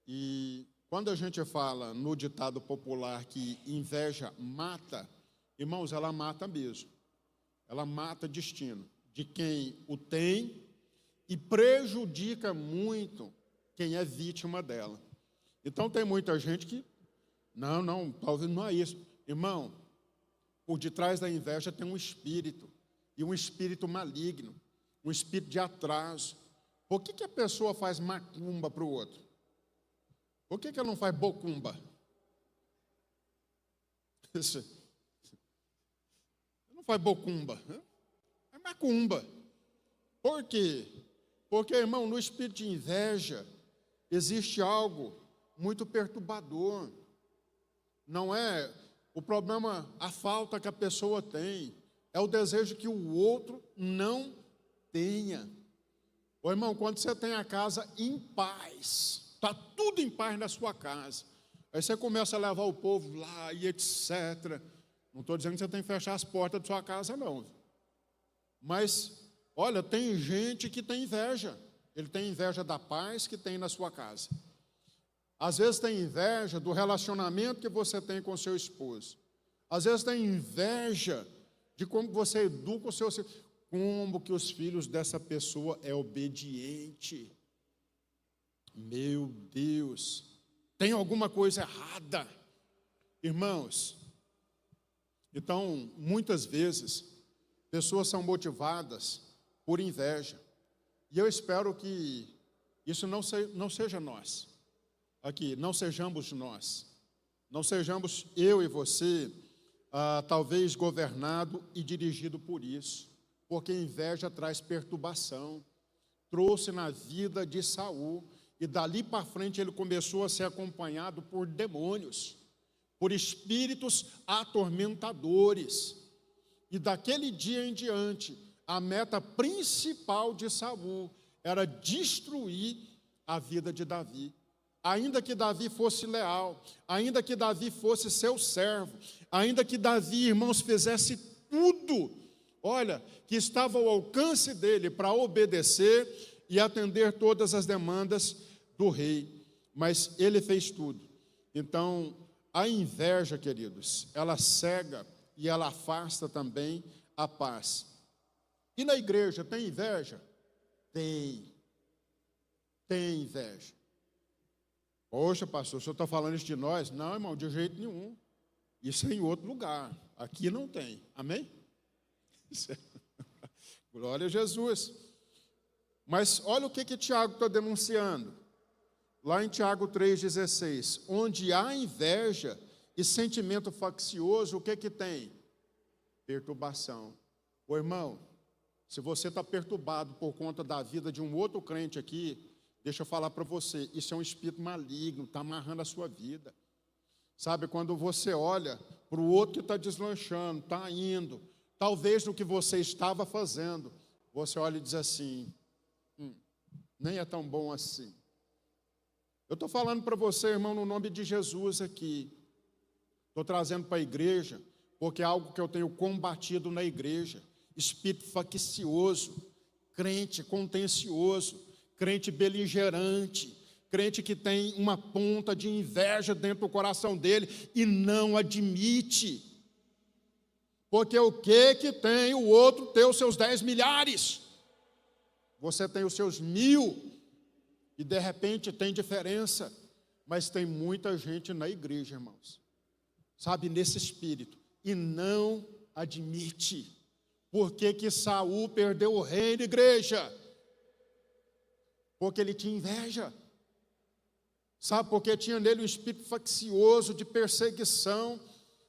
E quando a gente fala no ditado popular que inveja mata, irmãos, ela mata mesmo. Ela mata destino de quem o tem e prejudica muito quem é vítima dela. Então tem muita gente que, não, talvez não é isso. Irmão, por detrás da inveja tem um espírito, e um espírito maligno, um espírito de atraso. Por que a pessoa faz macumba para o outro? Por que ela não faz bocumba? Não faz bocumba, é macumba. Por quê? Porque, irmão, no espírito de inveja existe algo muito perturbador. Não é o problema, a falta que a pessoa tem, é o desejo que o outro não tenha. Ô, irmão, quando você tem a casa em paz, está tudo em paz na sua casa, aí você começa a levar o povo lá e etc. Não estou dizendo que você tem que fechar as portas da sua casa, não. Mas olha, tem gente que tem inveja. Ele tem inveja da paz que tem na sua casa. Às vezes tem inveja do relacionamento que você tem com seu esposo. Às vezes tem inveja de como você educa o seu filho. Como que os filhos dessa pessoa é obediente. Meu Deus, tem alguma coisa errada. Irmãos, então, muitas vezes, pessoas são motivadas por inveja. E eu espero que isso não seja nós. Aqui, não sejamos nós. Não sejamos eu e você, talvez governado e dirigido por isso. Porque inveja traz perturbação. Trouxe na vida de Saul. E dali para frente ele começou a ser acompanhado por demônios, por espíritos atormentadores. E daquele dia em diante, a meta principal de Saul era destruir a vida de Davi. Ainda que Davi fosse leal, ainda que Davi fosse seu servo, ainda que Davi, irmãos, fizesse tudo, olha, que estava ao alcance dele para obedecer e atender todas as demandas do rei. Mas ele fez tudo. Então, a inveja, queridos, ela cega e ela afasta também a paz. E na igreja tem inveja? Tem inveja. Poxa, pastor, o senhor está falando isso de nós? Não, irmão, de jeito nenhum. Isso é em outro lugar. Aqui não tem. Amém? Glória a Jesus. Mas olha o que Tiago está denunciando. Lá em Tiago 3,16. Onde há inveja e sentimento faccioso, o que tem? Perturbação. Ô irmão, se você está perturbado por conta da vida de um outro crente aqui, deixa eu falar para você, isso é um espírito maligno, está amarrando a sua vida. Sabe, quando você olha para o outro que está deslanchando, está indo, talvez no que você estava fazendo, você olha e diz assim, nem é tão bom assim. Eu estou falando para você, irmão, no nome de Jesus aqui. Estou trazendo para a igreja, porque é algo que eu tenho combatido na igreja. Espírito faccioso, crente contencioso, crente beligerante, crente que tem uma ponta de inveja dentro do coração dele e não admite. Porque o que tem o outro ter os seus 10 milhares? Você tem os seus 1000 e de repente tem diferença. Mas tem muita gente na igreja, irmãos, sabe, nesse espírito, e não admite. Por que Saul perdeu o reino, igreja? Porque ele tinha inveja. Sabe, porque tinha nele um espírito faccioso de perseguição.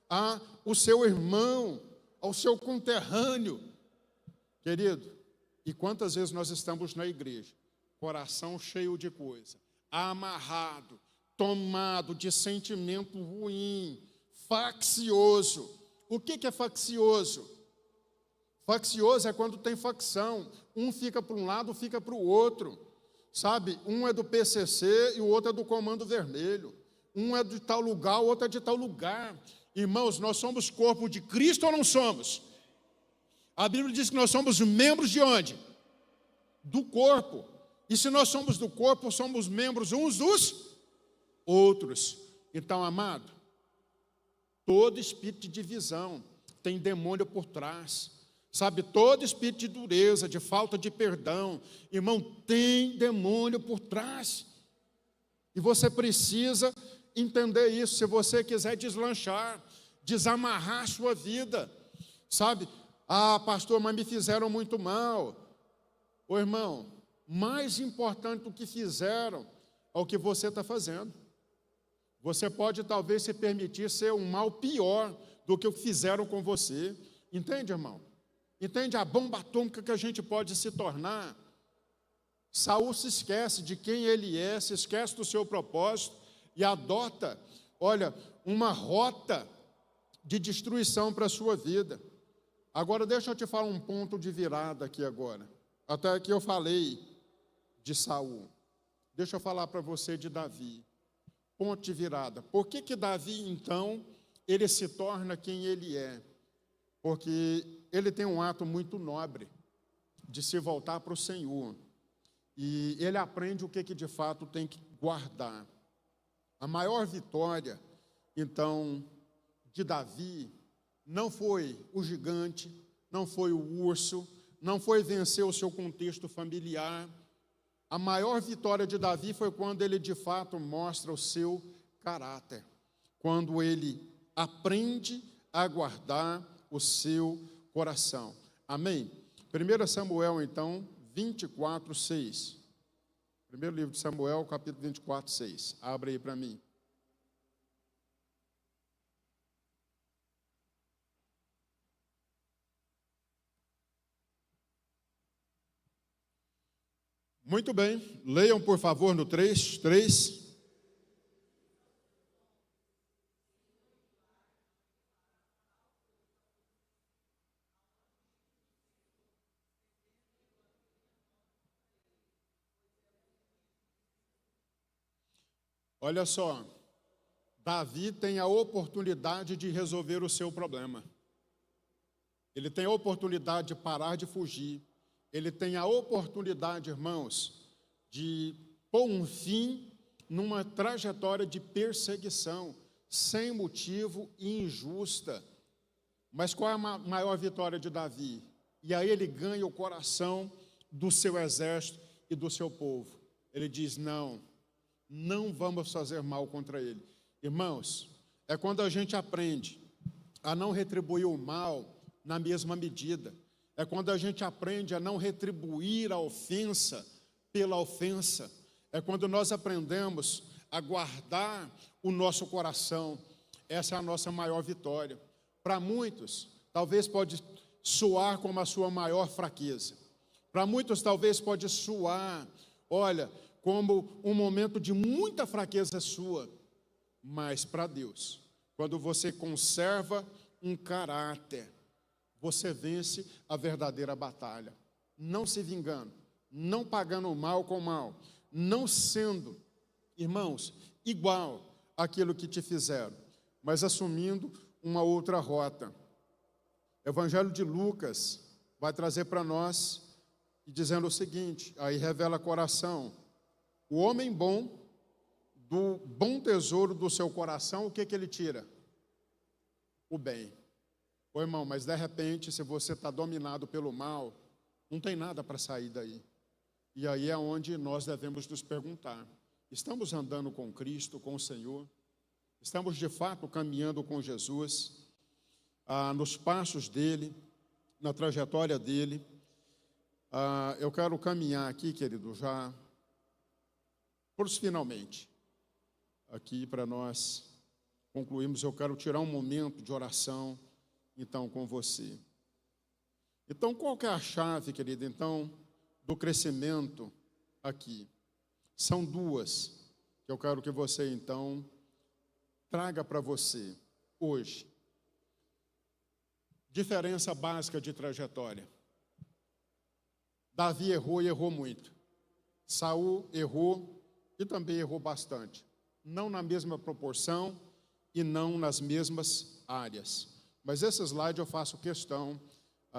ao seu irmão, ao seu conterrâneo. Querido, e quantas vezes nós estamos na igreja, coração cheio de coisa, amarrado, tomado de sentimento ruim, faccioso. O que é faccioso? Faccioso é quando tem facção, um fica para um lado, fica para o outro, sabe? Um é do PCC e o outro é do Comando Vermelho. Um é de tal lugar, o outro é de tal lugar. Irmãos, nós somos corpo de Cristo ou não somos? A Bíblia diz que nós somos membros de onde? Do corpo. E se nós somos do corpo, somos membros uns dos outros. Então, amado, todo espírito de divisão tem demônio por trás. Sabe, todo espírito de dureza, de falta de perdão, irmão, tem demônio por trás. E você precisa entender isso, se você quiser deslanchar, desamarrar a sua vida. Sabe, pastor, mas me fizeram muito mal. Ô irmão, mais importante do que fizeram é o que você está fazendo. Você pode talvez se permitir ser um mal pior do que o que fizeram com você. Entende, irmão? Entende a bomba atômica que a gente pode se tornar? Saul se esquece de quem ele é, se esquece do seu propósito e adota, olha, uma rota de destruição para a sua vida. Agora deixa eu te falar um ponto de virada aqui agora. Até aqui eu falei de Saul. Deixa eu falar para você de Davi. Ponto de virada. Por que Davi, então, ele se torna quem ele é? Porque ele tem um ato muito nobre de se voltar para o Senhor. E ele aprende o que de fato tem que guardar. A maior vitória, então, de Davi, não foi o gigante, não foi o urso, não foi vencer o seu contexto familiar. A maior vitória de Davi foi quando ele, de fato, mostra o seu caráter. Quando ele aprende a guardar o seu coração. Amém? 1 Samuel, então, 24, 6. Primeiro livro de Samuel, capítulo 24, 6. Abre aí para mim. Muito bem. Leiam, por favor, no 3. Olha só, Davi tem a oportunidade de resolver o seu problema. Ele tem a oportunidade de parar de fugir. Ele tem a oportunidade, irmãos, de pôr um fim numa trajetória de perseguição, sem motivo e injusta. Mas qual é a maior vitória de Davi? E aí ele ganha o coração do seu exército e do seu povo. Ele diz, não vamos fazer mal contra ele. Irmãos, é quando a gente aprende a não retribuir o mal na mesma medida. É quando a gente aprende a não retribuir a ofensa pela ofensa. É quando nós aprendemos a guardar o nosso coração. Essa é a nossa maior vitória. Para muitos, talvez pode soar como a sua maior fraqueza. Para muitos, talvez pode soar, olha, como um momento de muita fraqueza sua. Mas para Deus, quando você conserva um caráter, você vence a verdadeira batalha. Não se vingando, não pagando o mal com o mal, não sendo, irmãos, igual àquilo que te fizeram, mas assumindo uma outra rota. O Evangelho de Lucas vai trazer para nós, dizendo o seguinte, aí revela coração. O homem bom, do bom tesouro do seu coração, o que ele tira? O bem. Ô irmão, mas de repente, se você está dominado pelo mal, não tem nada para sair daí. E aí é onde nós devemos nos perguntar, estamos andando com Cristo, com o Senhor? Estamos de fato caminhando com Jesus, nos passos dele, na trajetória dele? Eu quero caminhar aqui, querido, já por os finalmente, aqui para nós concluirmos, eu quero tirar um momento de oração, então, com você. Então, qual que é a chave, querido, então, do crescimento aqui? São duas que eu quero que você, então, traga para você hoje. Diferença básica de trajetória. Davi errou e errou muito. Saul errou e também errou bastante. Não na mesma proporção e não nas mesmas áreas. Mas esse slide eu faço questão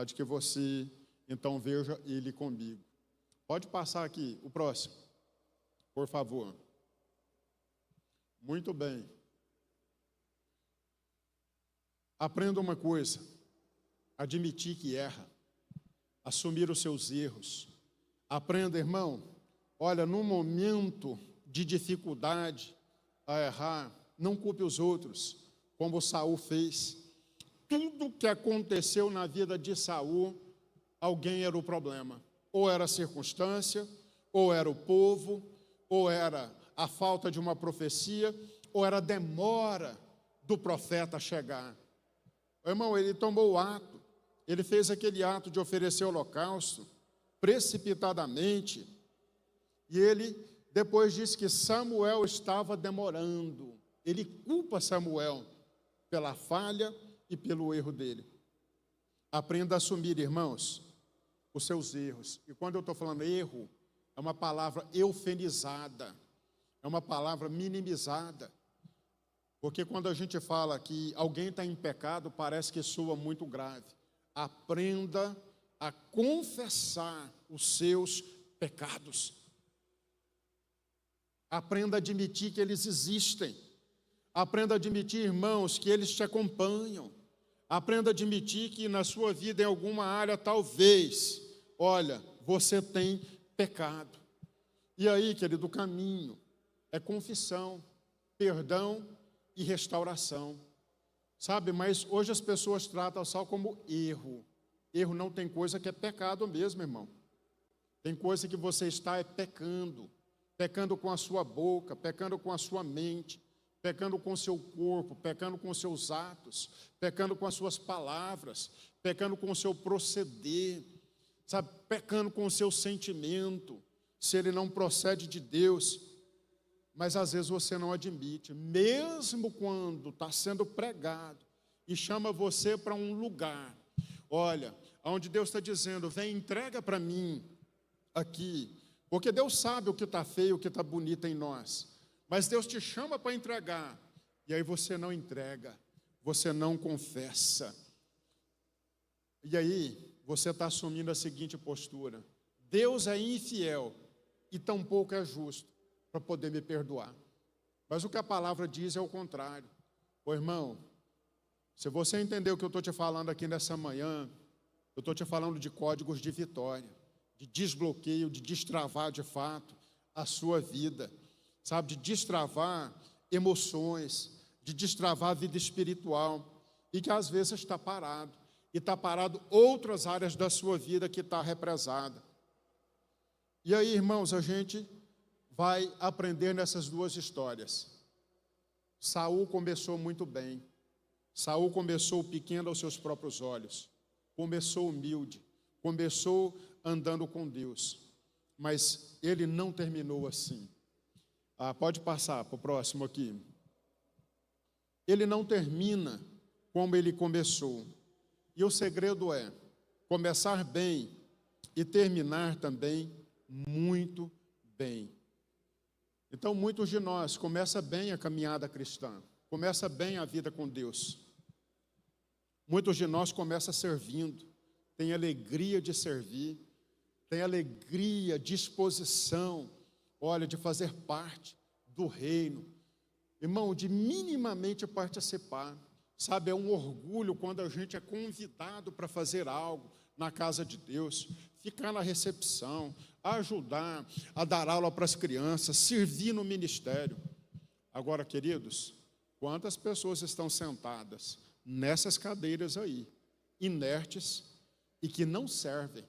de que você, então, veja ele comigo. Pode passar aqui, o próximo, por favor. Muito bem. Aprenda uma coisa: admitir que erra, assumir os seus erros. Aprenda, irmão, olha, num momento de dificuldade a errar, não culpe os outros, como Saul fez. Tudo que aconteceu na vida de Saul, alguém era o problema. Ou era a circunstância, ou era o povo, ou era a falta de uma profecia, ou era a demora do profeta chegar. Irmão, ele tomou o ato, ele fez aquele ato de oferecer holocausto, precipitadamente, e ele depois disse que Samuel estava demorando. Ele culpa Samuel pela falha e pelo erro dele. Aprenda a assumir, irmãos, os seus erros. E quando eu estou falando erro, é uma palavra eufemizada, é uma palavra minimizada. Porque quando a gente fala que alguém está em pecado, parece que soa muito grave. Aprenda a confessar os seus pecados. Aprenda a admitir que eles existem. Aprenda a admitir, irmãos, que eles te acompanham. Aprenda a admitir que na sua vida, em alguma área, talvez, olha, você tem pecado. E aí, querido, o caminho é confissão, perdão e restauração. Sabe, mas hoje as pessoas tratam só como erro. Erro não tem coisa que é pecado mesmo, irmão. Tem coisa que você está pecando. Pecando com a sua boca, pecando com a sua mente, pecando com o seu corpo, pecando com os seus atos, pecando com as suas palavras, pecando com o seu proceder, sabe, pecando com o seu sentimento, se ele não procede de Deus. Mas às vezes você não admite, mesmo quando está sendo pregado e chama você para um lugar, olha, onde Deus está dizendo, vem, entrega para mim aqui, porque Deus sabe o que está feio, o que está bonito em nós, mas Deus te chama para entregar, e aí você não entrega, você não confessa, e aí você está assumindo a seguinte postura: Deus é infiel e tampouco é justo para poder me perdoar. Mas o que a palavra diz é o contrário. Ô irmão, se você entender o que eu estou te falando aqui nessa manhã, eu estou te falando de códigos de vitória, de desbloqueio, de destravar de fato a sua vida, sabe, de destravar emoções, de destravar a vida espiritual, e que às vezes está parado, e está parado outras áreas da sua vida que está represada. E aí, irmãos, a gente vai aprender nessas duas histórias. Saul começou muito bem. Saul começou pequeno aos seus próprios olhos, começou humilde, começou andando com Deus, mas ele não terminou assim. Pode passar para o próximo aqui. Ele não termina como ele começou. E o segredo é começar bem e terminar também muito bem. Então, muitos de nós começam bem a caminhada cristã, começa bem a vida com Deus. Muitos de nós começam servindo, tem alegria de servir, tem alegria, disposição, olha, de fazer parte do reino. Irmão, de minimamente participar, sabe, é um orgulho quando a gente é convidado para fazer algo na casa de Deus, ficar na recepção, ajudar, a dar aula para as crianças, servir no ministério. Agora, queridos, quantas pessoas estão sentadas nessas cadeiras aí, inertes, e que não servem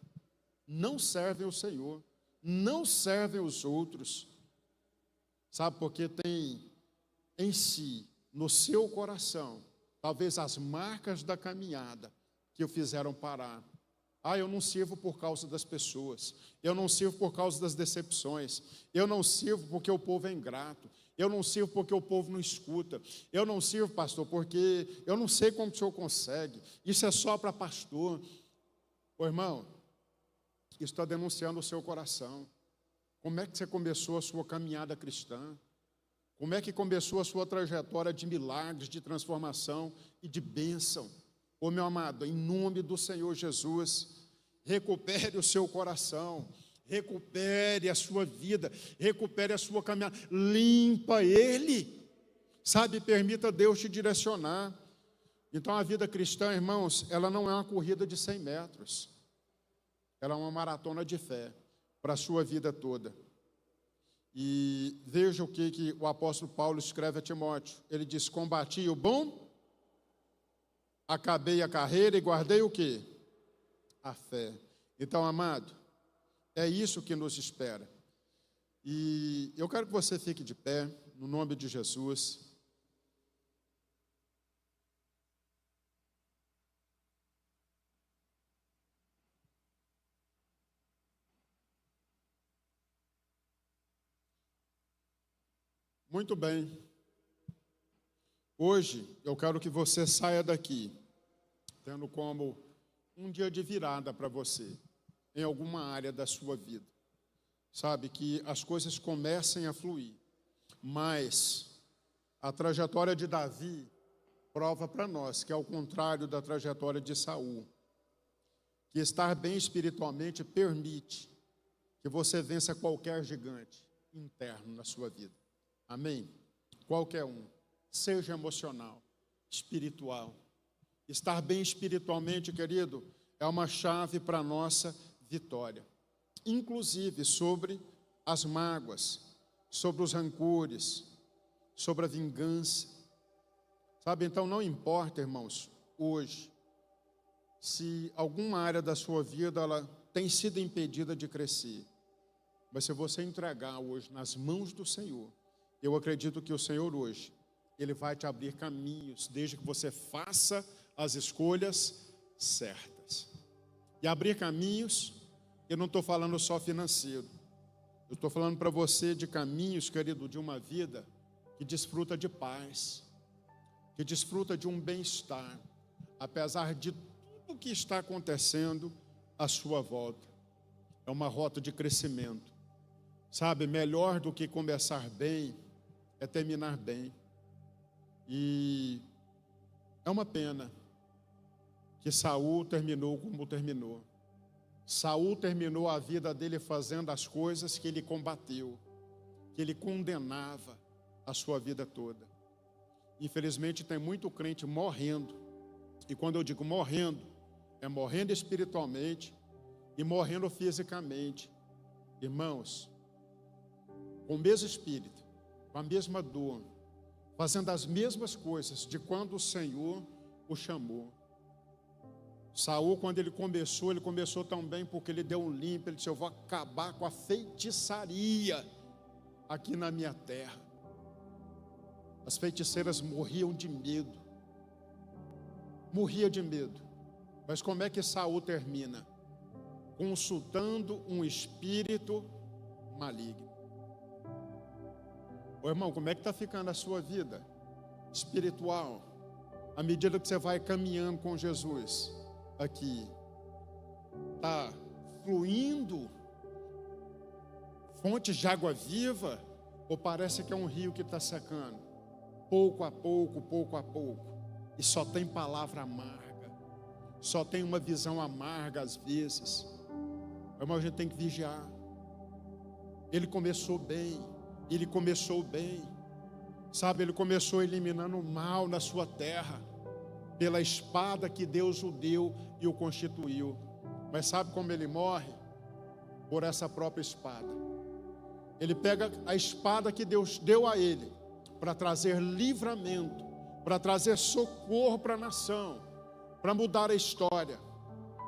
o Senhor, não servem os outros, sabe, porque tem em si no seu coração, talvez as marcas da caminhada que o fizeram parar. Eu não sirvo por causa das pessoas, eu não sirvo por causa das decepções, eu não sirvo porque o povo é ingrato, eu não sirvo porque o povo não escuta, eu não sirvo, pastor, porque eu não sei como o senhor consegue, isso é só para pastor. Irmão, isso está denunciando o seu coração. Como é que você começou a sua caminhada cristã? Como é que começou a sua trajetória de milagres, de transformação e de bênção? Meu amado, em nome do Senhor Jesus, recupere o seu coração, recupere a sua vida, recupere a sua caminhada, limpa ele, sabe, permita Deus te direcionar. Então a vida cristã, irmãos, ela não é uma corrida de 100 metros, ela é uma maratona de fé para a sua vida toda. E veja o que o apóstolo Paulo escreve a Timóteo. Ele diz: combati o bom, acabei a carreira e guardei o quê? A fé. Então, amado, é isso que nos espera. E eu quero que você fique de pé, no nome de Jesus. Muito bem. Hoje eu quero que você saia daqui tendo como um dia de virada para você, em alguma área da sua vida. Sabe, que as coisas comecem a fluir. Mas a trajetória de Davi prova para nós que é ao contrário da trajetória de Saul. Que estar bem espiritualmente permite que você vença qualquer gigante interno na sua vida. Amém? Qualquer um, seja emocional, espiritual. Estar bem espiritualmente, querido, é uma chave para a nossa vitória. Inclusive sobre as mágoas, sobre os rancores, sobre a vingança. Sabe, então não importa, irmãos, hoje, se alguma área da sua vida ela tem sido impedida de crescer. Mas se você entregar hoje nas mãos do Senhor, eu acredito que o Senhor hoje, Ele vai te abrir caminhos, desde que você faça as escolhas certas. E abrir caminhos, eu não estou falando só financeiro. Eu estou falando para você de caminhos, querido, de uma vida que desfruta de paz, que desfruta de um bem-estar, apesar de tudo que está acontecendo à sua volta. É uma rota de crescimento. Sabe, melhor do que começar bem é terminar bem. E é uma pena que Saul terminou como terminou. Saul terminou a vida dele fazendo as coisas que ele combateu, que ele condenava a sua vida toda. Infelizmente tem muito crente morrendo. E quando eu digo morrendo, é morrendo espiritualmente e morrendo fisicamente. Irmãos, com o mesmo espírito, com a mesma dor, fazendo as mesmas coisas de quando o Senhor o chamou. Saul, quando ele começou tão bem porque ele deu um limpo, ele disse: eu vou acabar com a feitiçaria aqui na minha terra. As feiticeiras morriam de medo. Morria de medo. Mas como é que Saul termina? Consultando um espírito maligno. Irmão, como é que está ficando a sua vida espiritual? À medida que você vai caminhando com Jesus aqui, está fluindo fontes de água viva? Ou parece que é um rio que está secando? Pouco a pouco, pouco a pouco. E só tem palavra amarga. Só tem uma visão amarga às vezes. Irmão, a gente tem que vigiar. Ele começou bem. Ele começou bem, sabe, ele começou eliminando o mal na sua terra, pela espada que Deus o deu e o constituiu. Mas sabe como ele morre? Por essa própria espada. Ele pega a espada que Deus deu a ele, para trazer livramento, para trazer socorro para a nação, para mudar a história.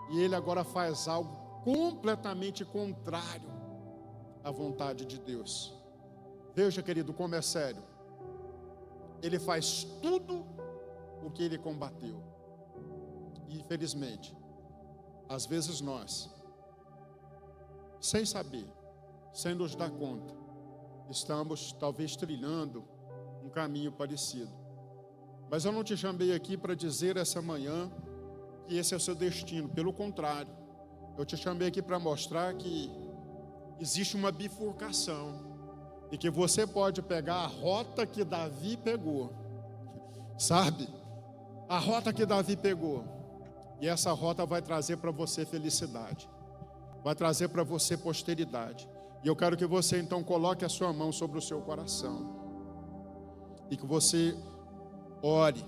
E ele agora faz algo completamente contrário à vontade de Deus. Veja, querido, como é sério. ele faz tudo o que ele combateu. E infelizmente, às vezes nós, sem saber, sem nos dar conta, estamos talvez trilhando um caminho parecido. Mas eu não te chamei aqui para dizer essa manhã que esse é o seu destino. Pelo contrário, eu te chamei aqui para mostrar que existe uma bifurcação e que você pode pegar a rota que Davi pegou, sabe? A rota que Davi pegou, e essa rota vai trazer para você felicidade, vai trazer para você posteridade. E eu quero que você então coloque a sua mão sobre o seu coração e que você ore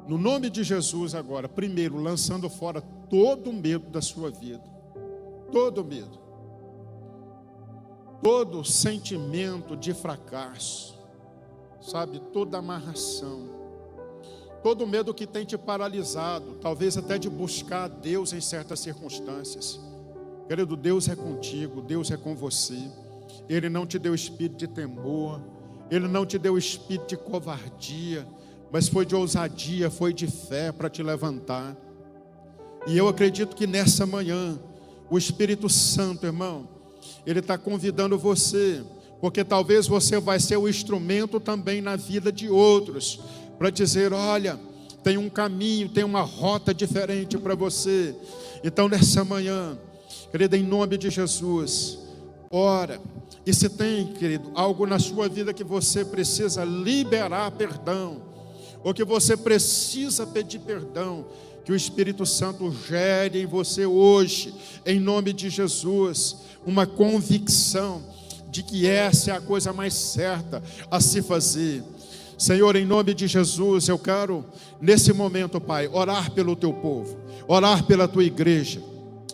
no nome de Jesus agora, primeiro lançando fora todo o medo da sua vida, todo o medo, todo sentimento de fracasso, sabe, toda amarração, todo medo que tem te paralisado, talvez até de buscar Deus em certas circunstâncias. Querido, Deus é contigo, Deus é com você. Ele não te deu espírito de temor, Ele não te deu espírito de covardia, mas foi de ousadia, foi de fé para te levantar. E eu acredito que nessa manhã, o Espírito Santo, irmão, Ele está convidando você, porque talvez você vai ser o instrumento também na vida de outros, para dizer, olha, tem um caminho, tem uma rota diferente para você. Então nessa manhã, querido, em nome de Jesus, ora. E se tem, querido, algo na sua vida que você precisa liberar perdão, ou que você precisa pedir perdão, que o Espírito Santo gere em você hoje, em nome de Jesus, uma convicção de que essa é a coisa mais certa a se fazer. Senhor, em nome de Jesus, eu quero, nesse momento, Pai, orar pelo teu povo, orar pela tua igreja.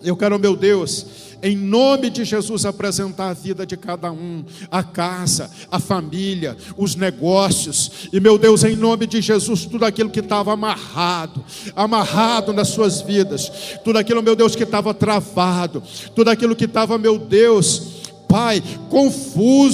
Eu quero, meu Deus, em nome de Jesus, apresentar a vida de cada um, a casa, a família, os negócios. E, meu Deus, em nome de Jesus, tudo aquilo que estava amarrado nas suas vidas, tudo aquilo, meu Deus, que estava travado, tudo aquilo que estava, meu Deus, Pai, confuso.